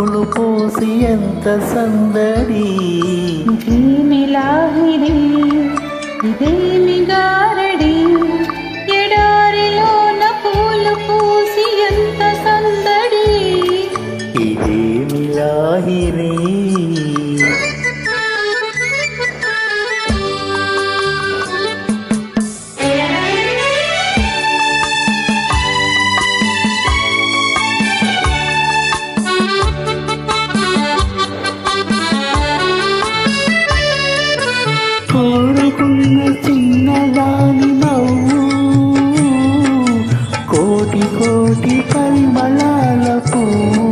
పూలు పోసి ఎంత సందడి. ఝీమిలాహిరి ఇదేమి గారడి, ఎడారిలోన పూలు పూసి ఎంత సందడి. ఇదేమి లాహిరి కోరుకున్న చిన్నదాని నవ్వు, కోటి కోటి పరిమళాల పువ్వు.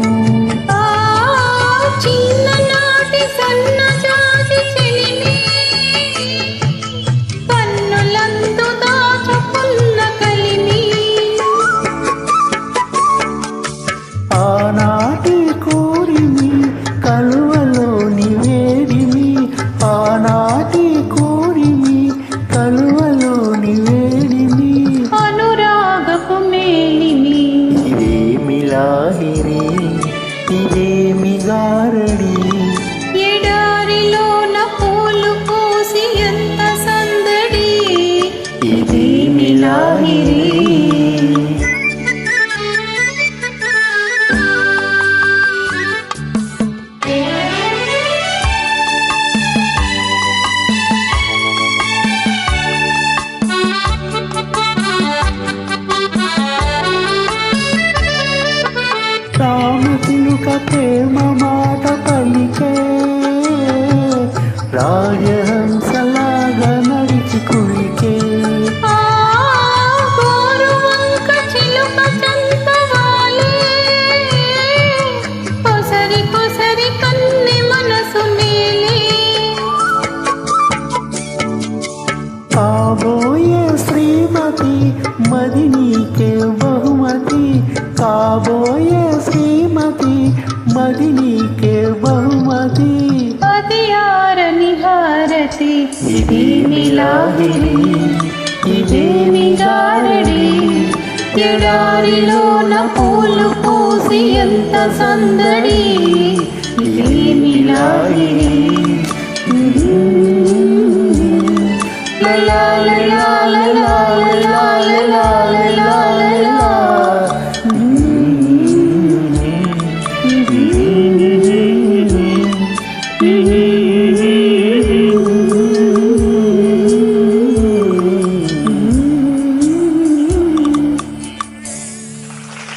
చిన్ననాటి సన్నజాజి చెలిమి, కన్నులందు దాచుకున్న కలిమి. ఆనాటి కోరిమి కలువలోని వేడిమి, ఆనాటి కోరిమి కలువలోని వేడిమి. అనురాగపు మేలిమి ఇదేమి లాహిరి ఇదేమి గారడి. ఎడారిలోన పూలు పూసి ఎంత సందడి. ఇదేమి లాహిరి రామచిలుక ప్రేమ మాట పలికే, రాజహంసలాగా నడిచి కులికే. గోరువంక చిలుక చంపవాలే, కొసరి కొసరి కన్నె మనసు మేలే. కాబోయే శ్రీమతి మది నీకే బహుమతి, కాబోయే శ్రీమతి మది నీకే బహుమతి. అదియారని హారతి ఇదేమి లాహిరి ఇదేమి గారడి. ఎడారిలోన పూలు పూసి ఎంత సందడి. ఇదేమి లాహిరి లా లా లా లా లా లా లా లా లా.